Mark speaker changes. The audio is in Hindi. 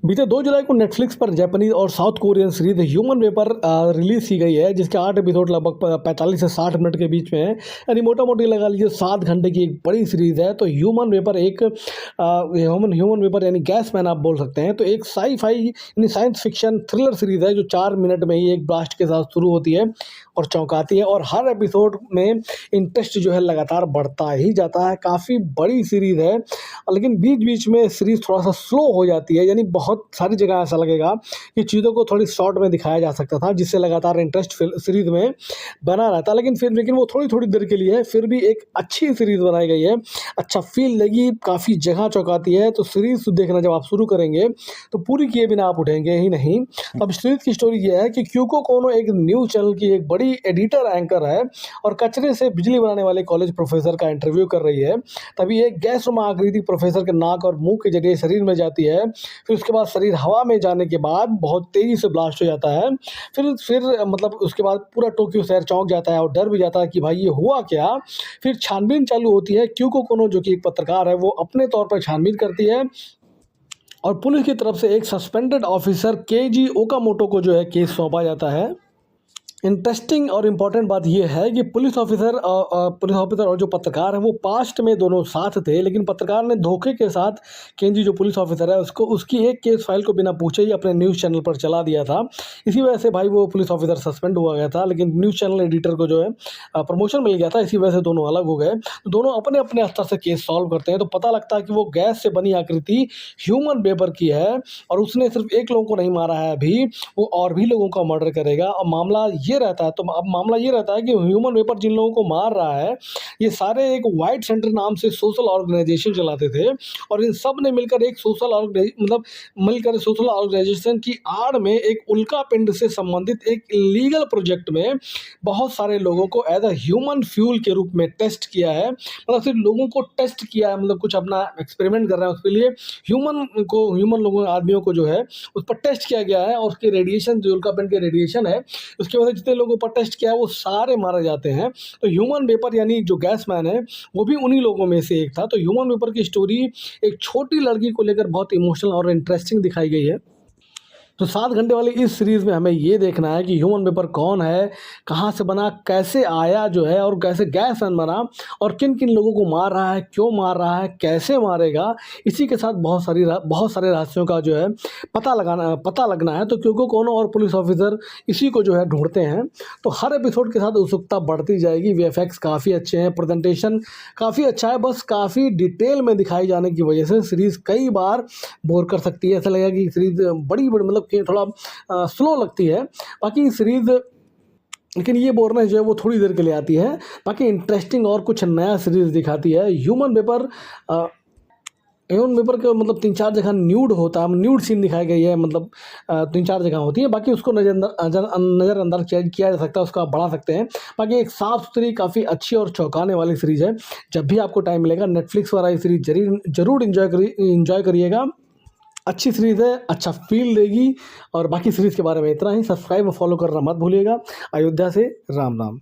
Speaker 1: बीते 2 जुलाई को नेटफ्लिक्स पर जापानीज और south Korean series human vapour release की गई है, जिसके 8 एपिसोड लगभग 45 से 60 मिनट के बीच में है। यानी मोटा मोटी लगा लीजिए 7 घंटे की एक बड़ी सीरीज है। तो ह्यूमन वेपर एक ह्यूमन वेपर यानी गैस मैन आप बोल सकते हैं। तो एक साई-फाई यानी साइंस फिक्शन थ्रिलर सीरीज है, जो 4 मिनट में ही एक ब्लास्ट के साथ शुरू होती है और चौंकाती है, और हर एपिसोड में इंटरेस्ट जो है लगातार बढ़ता ही जाता है। काफ़ी बड़ी सीरीज है, लेकिन बीच बीच में सीरीज थोड़ा सा स्लो हो जाती है। यानी बहुत सारी जगह ऐसा लगेगा कि चीज़ों को थोड़ी शॉर्ट में दिखाया जा सकता था, जिससे लगातार इंटरेस्ट सीरीज में बना रहता। लेकिन वो थोड़ी थोड़ी देर के लिए है, फिर भी एक अच्छी सीरीज बनाई गई है। अच्छा फील लगी, काफ़ी जगह चौंकाती है। तो सीरीज देखना जब आप शुरू करेंगे तो पूरी किए बिना आप उठेंगे ही नहीं। अब सीरीज की स्टोरी ये है कि क्यूको कोनो एक न्यूज़ चैनल की एक बड़ी एडिटर एंकर है और कचरे से बिजली बनाने वाले कॉलेज प्रोफेसर का इंटरव्यू कर रही है। तभी एक गैस नुमा आकृति प्रोफेसर के नाक और मुंह के जरिए शरीर में जाती है। फिर उसके बाद शरीर हवा में जाने के बाद बहुत तेज़ी से ब्लास्ट हो जाता है। फिर मतलब उसके बाद पूरा टोक्यो शहर चौंक जाता है और डर भी जाता है कि भाई ये हुआ क्या। फिर छानबीन चालू होती है। क्यूको कोनो जो कि एक पत्रकार है, वो अपने तौर पर छानबीन करती है और पुलिस की तरफ से एक सस्पेंडेड ऑफिसर केजी ओकामोटो को जो है केस सौंपा जाता है। इंटरेस्टिंग और इम्पॉर्टेंट बात यह है कि पुलिस ऑफिसर और जो पत्रकार है वो पास्ट में दोनों साथ थे, लेकिन पत्रकार ने धोखे के साथ केंजी जो पुलिस ऑफिसर है उसकी एक केस फाइल को बिना पूछे ही अपने न्यूज़ चैनल पर चला दिया था। इसी वजह से भाई वो पुलिस ऑफिसर सस्पेंड हुआ गया था, लेकिन न्यूज़ चैनल एडिटर को जो है प्रमोशन मिल गया था। इसी वजह से दोनों अलग हो गए। तो दोनों अपने अपने स्तर से केस सॉल्व करते हैं। तो पता लगता है कि वो गैस से बनी आकृति ह्यूमन वेपर की है और उसने सिर्फ एक लोगों को नहीं मारा है, अभी वो और भी लोगों का मर्डर करेगा। और मामला ये रहता है, तो अब मामला ये रहता है कि ह्यूमन वेपर जिन लोगों को मार रहा है, ये सारे एक वाइट सेंटर नाम से सोशल ऑर्गेनाइजेशन चलाते थे और इन सब ने मिलकर एक सोशल ऑर्गेनाइजेशन की आड़ में एक उल्का पिंड से संबंधित एक इलीगल प्रोजेक्ट में बहुत सारे लोगों को एज अ ह्यूमन फ्यूल के रूप में टेस्ट किया है। मतलब सिर्फ लोगों को टेस्ट किया है, मतलब कुछ अपना एक्सपेरिमेंट कर रहे हैं, उसके लिए ह्यूमन लोगों आदमियों को जो है उस पर टेस्ट किया गया है। और उसके रेडिएशन, जो उल्का पिंड के रेडिएशन है, उसकी वजह से जितने लोगों पर टेस्ट किया है वो सारे मारे जाते हैं। तो ह्यूमन वेपर यानी जो गैस मैन है वो भी उन्हीं लोगों में से एक था। तो ह्यूमन वेपर की स्टोरी एक छोटी लड़की को लेकर बहुत इमोशनल और इंटरेस्टिंग दिखाई गई है। तो 7 घंटे वाली इस सीरीज़ में हमें ये देखना है कि ह्यूमन वेपर कौन है, कहाँ से बना, कैसे आया जो है, और कैसे गैस मैन बना, और किन किन लोगों को मार रहा है, क्यों मार रहा है, कैसे मारेगा। इसी के साथ बहुत सारे रहस्यों का जो है पता लगना है। तो क्योंकि कोनो और पुलिस ऑफिसर इसी को जो है ढूंढते हैं। तो हर एपिसोड के साथ उत्सुकता बढ़ती जाएगी। वीएफएक्स काफ़ी अच्छे हैं, प्रेजेंटेशन काफ़ी अच्छा है, बस काफ़ी डिटेल में दिखाई जाने की वजह से सीरीज़ कई बार बोर कर सकती है। ऐसा लगेगा कि सीरीज़ बड़ी मतलब कि थोड़ा स्लो लगती है। बाकी सीरीज़, लेकिन ये बोरनेस जो है वो थोड़ी देर के लिए आती है। बाकी इंटरेस्टिंग और कुछ नया सीरीज़ दिखाती है। ह्यूमन वेपर का मतलब 3-4 जगह न्यूड सीन दिखाई गई है, मतलब 3-4 जगह होती है। बाकी उसको नज़रअंदाज किया जा सकता है, उसको आप बढ़ा सकते हैं। बाकी एक साफ़ सुथरी काफ़ी अच्छी और चौंकाने वाली सीरीज़ है। जब भी आपको टाइम मिलेगा नेटफ्लिक्स पर आई सीरीज़ जरूर इन्जॉय करिएगा। अच्छी सीरीज़ है, अच्छा फील देगी। और बाकी सीरीज़ के बारे में इतना ही। सब्सक्राइब और फॉलो करना मत भूलिएगा। अयोध्या से राम राम।